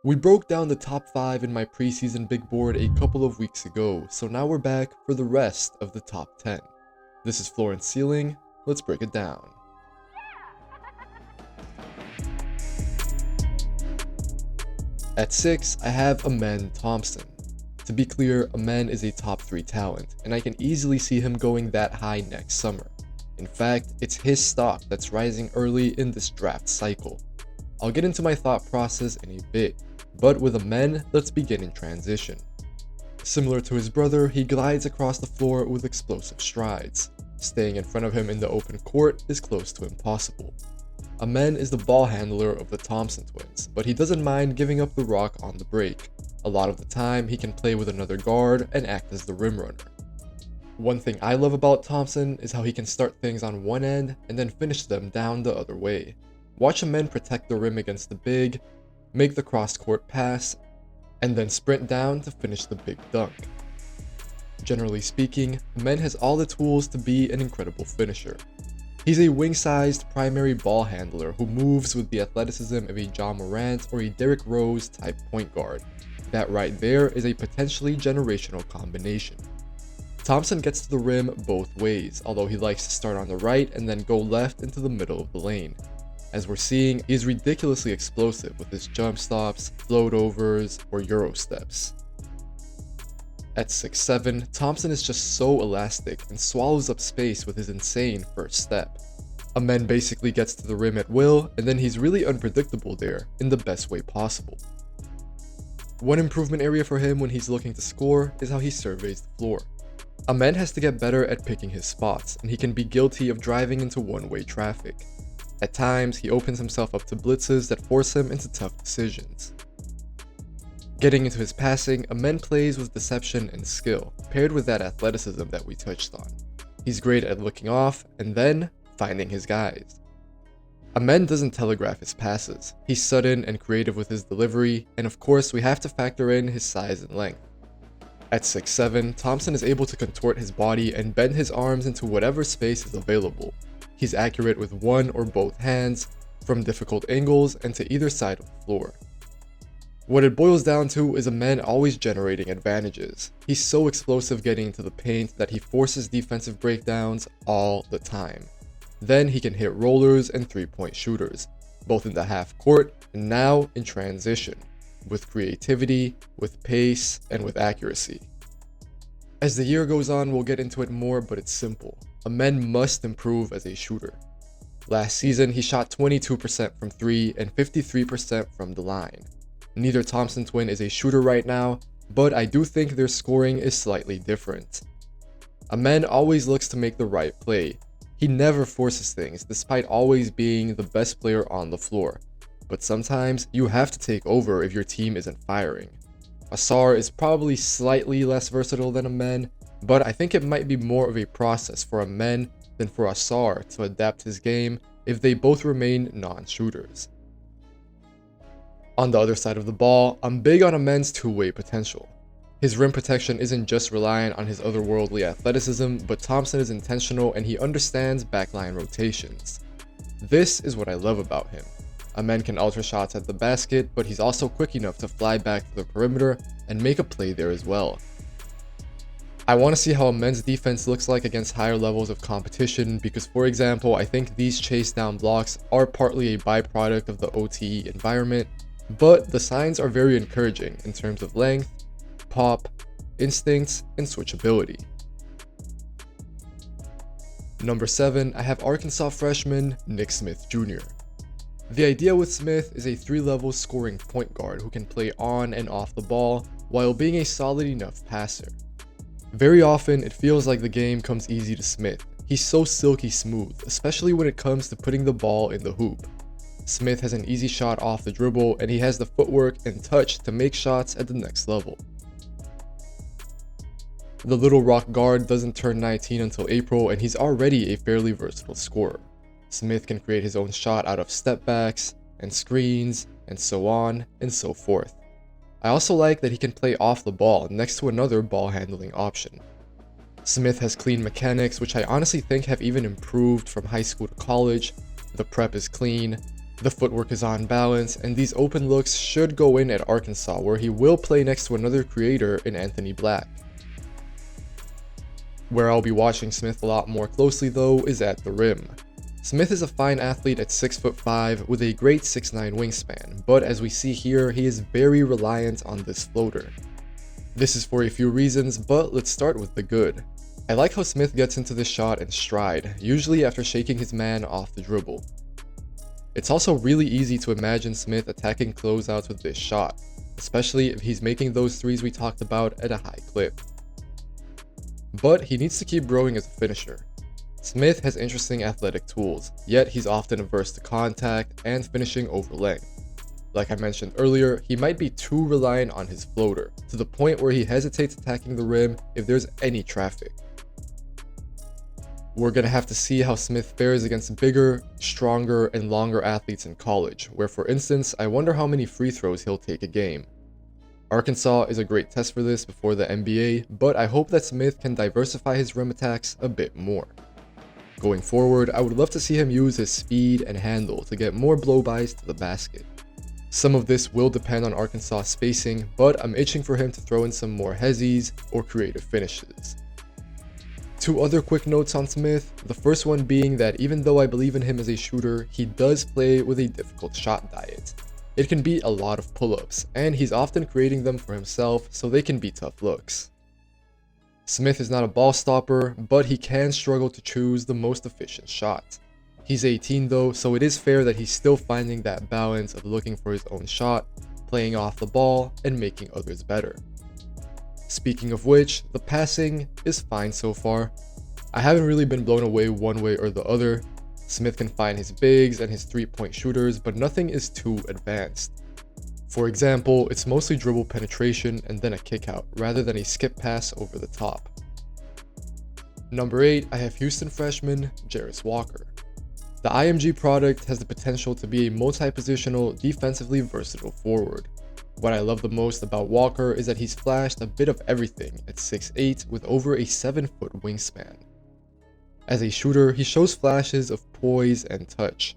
We broke down the top 5 in my preseason big board a couple of weeks ago, so now we're back for the rest of the top 10. This is Floor and Ceiling, let's break it down. At 6, I have Amen Thompson. To be clear, Amen is a top 3 talent, and I can easily see him going that high next summer. In fact, it's his stock that's rising early in this draft cycle. I'll get into my thought process in a bit, but with Amen, let's begin in transition. Similar to his brother, he glides across the floor with explosive strides. Staying in front of him in the open court is close to impossible. Amen is the ball handler of the Thompson twins, but he doesn't mind giving up the rock on the break. A lot of the time, he can play with another guard and act as the rim runner. One thing I love about Thompson is how he can start things on one end and then finish them down the other way. Watch Amen protect the rim against the big, make the cross-court pass, and then sprint down to finish the big dunk. Generally speaking, Amen has all the tools to be an incredible finisher. He's a wing-sized primary ball handler who moves with the athleticism of a Ja Morant or a Derrick Rose type point guard. That right there is a potentially generational combination. Thompson gets to the rim both ways, although he likes to start on the right and then go left into the middle of the lane. As we're seeing, he is ridiculously explosive with his jump stops, float overs, or Euro steps. At 6'7", Thompson is just so elastic and swallows up space with his insane first step. Amen basically gets to the rim at will, and then he's really unpredictable there, in the best way possible. One improvement area for him when he's looking to score is how he surveys the floor. Amen has to get better at picking his spots, and he can be guilty of driving into one-way traffic. At times, he opens himself up to blitzes that force him into tough decisions. Getting into his passing, Amen plays with deception and skill, paired with that athleticism that we touched on. He's great at looking off, and then finding his guys. Amen doesn't telegraph his passes. He's sudden and creative with his delivery, and of course we have to factor in his size and length. At 6'7", Thompson is able to contort his body and bend his arms into whatever space is available. He's accurate with one or both hands, from difficult angles and to either side of the floor. What it boils down to is Amen always generating advantages. He's so explosive getting into the paint that he forces defensive breakdowns all the time. Then he can hit rollers and three-point shooters, both in the half court and now in transition, with creativity, with pace, and with accuracy. As the year goes on, we'll get into it more, but it's simple. Amen must improve as a shooter. Last season, he shot 22% from 3 and 53% from the line. Neither Thompson twin is a shooter right now, but I do think their scoring is slightly different. Amen always looks to make the right play. He never forces things, despite always being the best player on the floor. But sometimes, you have to take over if your team isn't firing. Ausar is probably slightly less versatile than Amen, but I think it might be more of a process for Amen than for Ausar to adapt his game if they both remain non-shooters. On the other side of the ball, I'm big on Amen's two-way potential. His rim protection isn't just reliant on his otherworldly athleticism, but Thompson is intentional and he understands backline rotations. This is what I love about him. Amen can alter shots at the basket, but he's also quick enough to fly back to the perimeter and make a play there as well. I want to see how Amen's defense looks like against higher levels of competition because, for example, I think these chase down blocks are partly a byproduct of the OTE environment, but the signs are very encouraging in terms of length, pop, instincts, and switchability. Number 7, I have Arkansas freshman Nick Smith Jr. The idea with Smith is a 3-level scoring point guard who can play on and off the ball while being a solid enough passer. Very often, it feels like the game comes easy to Smith. He's so silky smooth, especially when it comes to putting the ball in the hoop. Smith has an easy shot off the dribble and he has the footwork and touch to make shots at the next level. The Little Rock guard doesn't turn 19 until April and he's already a fairly versatile scorer. Smith can create his own shot out of step backs and screens and so on and so forth. I also like that he can play off the ball next to another ball handling option. Smith has clean mechanics, which I honestly think have even improved from high school to college. The prep is clean, The footwork is on balance, and these open looks should go in at Arkansas, where he will play next to another creator in Anthony Black. Where I'll be watching Smith a lot more closely though is at the rim. Smith is a fine athlete at 6'5" with a great 6'9" wingspan, but as we see here, he is very reliant on this floater. This is for a few reasons, but let's start with the good. I like how Smith gets into this shot in stride, usually after shaking his man off the dribble. It's also really easy to imagine Smith attacking closeouts with this shot, especially if he's making those threes we talked about at a high clip. But he needs to keep growing as a finisher. Smith has interesting athletic tools, yet he's often averse to contact and finishing over length. Like I mentioned earlier, he might be too reliant on his floater, to the point where he hesitates attacking the rim if there's any traffic. We're going to have to see how Smith fares against bigger, stronger, and longer athletes in college, where for instance, I wonder how many free throws he'll take a game. Arkansas is a great test for this before the NBA, but I hope that Smith can diversify his rim attacks a bit more. Going forward, I would love to see him use his speed and handle to get more blow-bys to the basket. Some of this will depend on Arkansas spacing, but I'm itching for him to throw in some more hezzies or creative finishes. Two other quick notes on Smith, the first one being that even though I believe in him as a shooter, he does play with a difficult shot diet. It can be a lot of pull-ups, and he's often creating them for himself, so they can be tough looks. Smith is not a ball stopper, but he can struggle to choose the most efficient shot. He's 18 though, so it is fair that he's still finding that balance of looking for his own shot, playing off the ball, and making others better. Speaking of which, the passing is fine so far. I haven't really been blown away one way or the other. Smith can find his bigs and his three-point shooters, but nothing is too advanced. For example, it's mostly dribble penetration and then a kick out, rather than a skip pass over the top. Number 8, I have Houston freshman Jarris Walker. The IMG product has the potential to be a multi-positional, defensively versatile forward. What I love the most about Walker is that he's flashed a bit of everything at 6'8" with over a 7-foot wingspan. As a shooter, he shows flashes of poise and touch.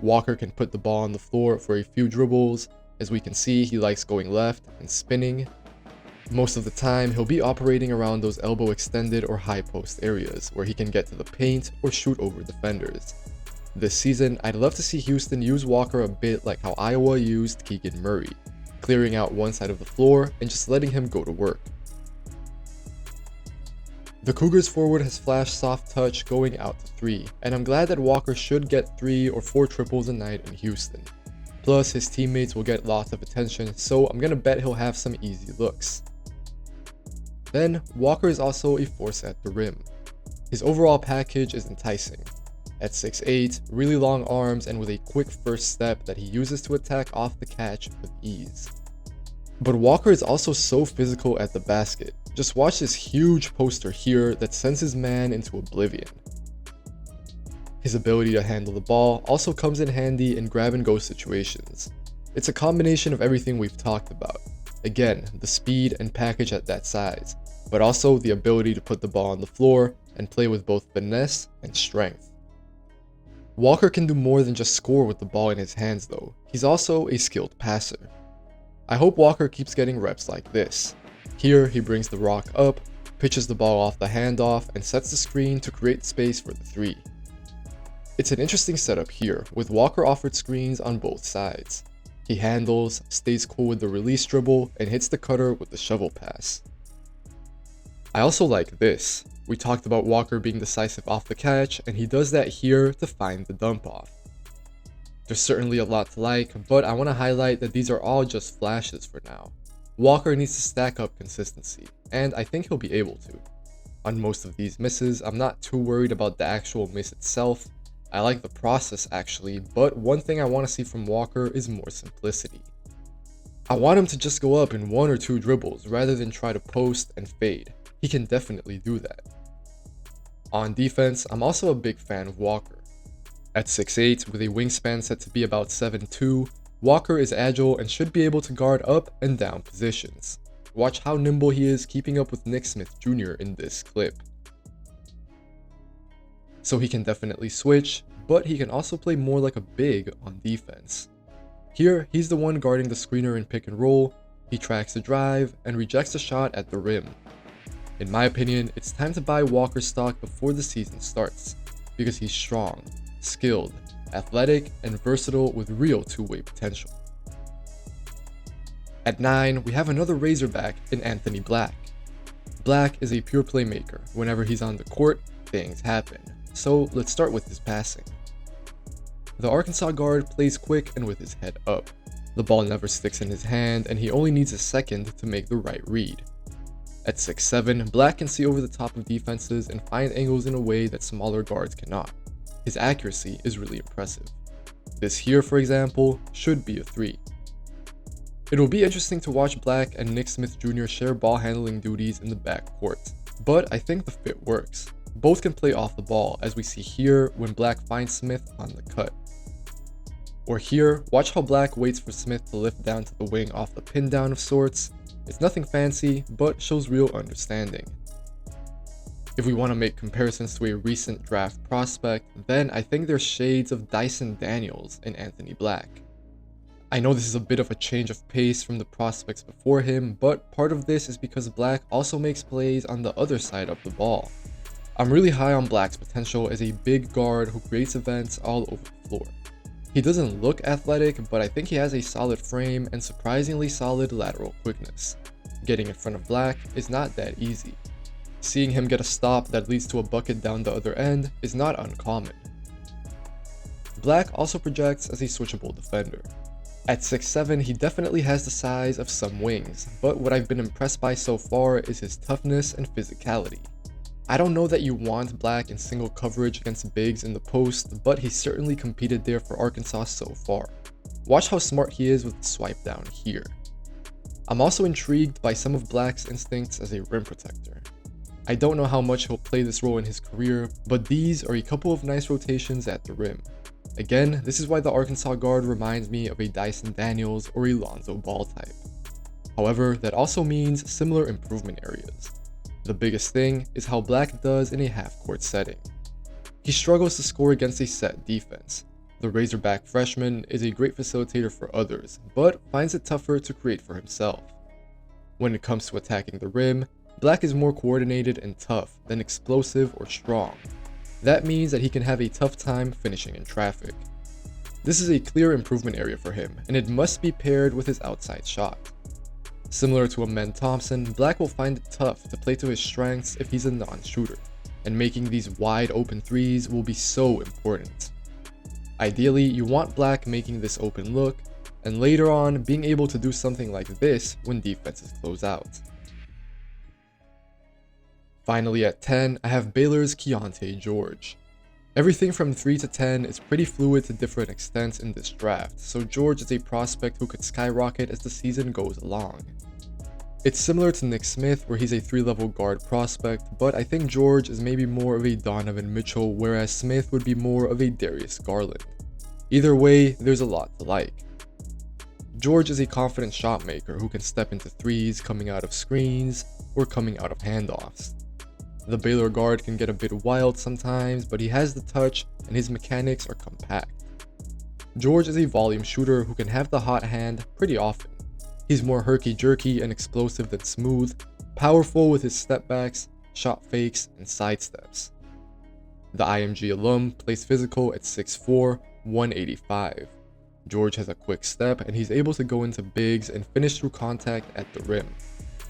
Walker can put the ball on the floor for a few dribbles. As we can see, he likes going left and spinning. Most of the time, he'll be operating around those elbow extended or high post areas where he can get to the paint or shoot over defenders. This season, I'd love to see Houston use Walker a bit like how Iowa used Keegan Murray, clearing out one side of the floor and just letting him go to work. The Cougars forward has flashed soft touch going out to 3, and I'm glad that Walker should get 3 or 4 triples a night in Houston. Plus, his teammates will get lots of attention, so I'm gonna bet he'll have some easy looks. Then, Walker is also a force at the rim. His overall package is enticing. At 6'8", really long arms, and with a quick first step that he uses to attack off the catch with ease. But Walker is also so physical at the basket. Just watch this huge poster here that sends his man into oblivion. His ability to handle the ball also comes in handy in grab-and-go situations. It's a combination of everything we've talked about. Again, the speed and package at that size, but also the ability to put the ball on the floor and play with both finesse and strength. Walker can do more than just score with the ball in his hands though. He's also a skilled passer. I hope Walker keeps getting reps like this. Here, he brings the rock up, pitches the ball off the handoff, and sets the screen to create space for the 3. It's an interesting setup here, with Walker offered screens on both sides. He handles, stays cool with the release dribble, and hits the cutter with the shovel pass. I also like this. We talked about Walker being decisive off the catch, and he does that here to find the dump off. There's certainly a lot to like, but I want to highlight that these are all just flashes for now. Walker needs to stack up consistency, and I think he'll be able to. On most of these misses, I'm not too worried about the actual miss itself. I like the process actually, but one thing I want to see from Walker is more simplicity. I want him to just go up in 1 or 2 dribbles rather than try to post and fade. He can definitely do that. On defense, I'm also a big fan of Walker. At 6'8", with a wingspan set to be about 7'2", Walker is agile and should be able to guard up and down positions. Watch how nimble he is keeping up with Nick Smith Jr. in this clip. So he can definitely switch, but he can also play more like a big on defense. Here, he's the one guarding the screener in pick and roll, he tracks the drive, and rejects the shot at the rim. In my opinion, it's time to buy Walker stock before the season starts, because he's strong, skilled, athletic, and versatile with real two-way potential. At 9, we have another Razorback in Anthony Black. Black is a pure playmaker. Whenever he's on the court, things happen. So let's start with his passing. The Arkansas guard plays quick and with his head up. The ball never sticks in his hand, and he only needs a second to make the right read. At 6'7", Black can see over the top of defenses and find angles in a way that smaller guards cannot. His accuracy is really impressive. This here, for example, should be a 3. It will be interesting to watch Black and Nick Smith Jr. share ball handling duties in the backcourt, but I think the fit works. Both can play off the ball, as we see here when Black finds Smith on the cut. Or here, watch how Black waits for Smith to lift down to the wing off the pin down of sorts. It's nothing fancy, but shows real understanding. If we want to make comparisons to a recent draft prospect, then I think there's shades of Dyson Daniels in Anthony Black. I know this is a bit of a change of pace from the prospects before him, but part of this is because Black also makes plays on the other side of the ball. I'm really high on Black's potential as a big guard who creates events all over the floor. He doesn't look athletic, but I think he has a solid frame and surprisingly solid lateral quickness. Getting in front of Black is not that easy. Seeing him get a stop that leads to a bucket down the other end is not uncommon. Black also projects as a switchable defender. At 6'7", he definitely has the size of some wings, but what I've been impressed by so far is his toughness and physicality. I don't know that you want Black in single coverage against bigs in the post, but he certainly competed there for Arkansas so far. Watch how smart he is with the swipe down here. I'm also intrigued by some of Black's instincts as a rim protector. I don't know how much he'll play this role in his career, but these are a couple of nice rotations at the rim. Again, this is why the Arkansas guard reminds me of a Dyson Daniels or a Lonzo Ball type. However, that also means similar improvement areas. The biggest thing is how Black does in a half-court setting. He struggles to score against a set defense. The Razorback freshman is a great facilitator for others, but finds it tougher to create for himself. When it comes to attacking the rim, Black is more coordinated and tough than explosive or strong. That means that he can have a tough time finishing in traffic. This is a clear improvement area for him, and it must be paired with his outside shot. Similar to Amen Thompson, Black will find it tough to play to his strengths if he's a non-shooter, and making these wide open threes will be so important. Ideally, you want Black making this open look, and later on being able to do something like this when defenses close out. Finally at 10, I have Baylor's Chiante George. Everything from 3 to 10 is pretty fluid to different extents in this draft, so George is a prospect who could skyrocket as the season goes along. It's similar to Nick Smith, where he's a 3-level guard prospect, but I think George is maybe more of a Donovan Mitchell, whereas Smith would be more of a Darius Garland. Either way, there's a lot to like. George is a confident shot maker who can step into threes coming out of screens or coming out of handoffs. The Baylor guard can get a bit wild sometimes, but he has the touch and his mechanics are compact. George is a volume shooter who can have the hot hand pretty often. He's more herky-jerky and explosive than smooth, powerful with his stepbacks, shot fakes, and sidesteps. The IMG alum plays physical at 6'4", 185. George has a quick step and he's able to go into bigs and finish through contact at the rim.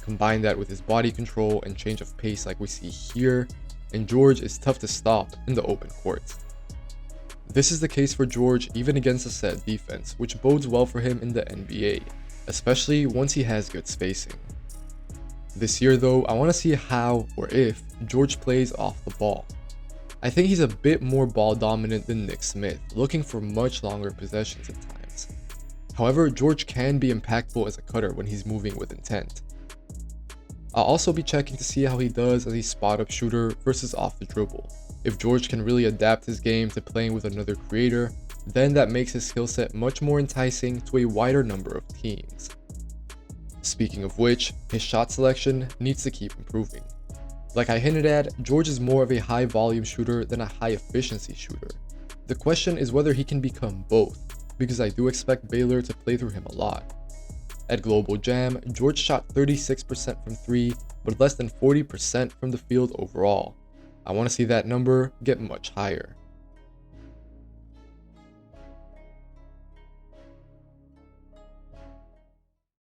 Combine that with his body control and change of pace like we see here, and George is tough to stop in the open court. This is the case for George even against a set defense, which bodes well for him in the NBA, especially once he has good spacing. This year though, I want to see how or if George plays off the ball. I think he's a bit more ball dominant than Nick Smith, looking for much longer possessions at times. However, George can be impactful as a cutter when he's moving with intent. I'll also be checking to see how he does as a spot-up shooter versus off the dribble. If George can really adapt his game to playing with another creator, then that makes his skill set much more enticing to a wider number of teams. Speaking of which, his shot selection needs to keep improving. Like I hinted at, George is more of a high volume shooter than a high efficiency shooter. The question is whether he can become both, because I do expect Baylor to play through him a lot. At Global Jam, George shot 36% from 3, but less than 40% from the field overall. I want to see that number get much higher.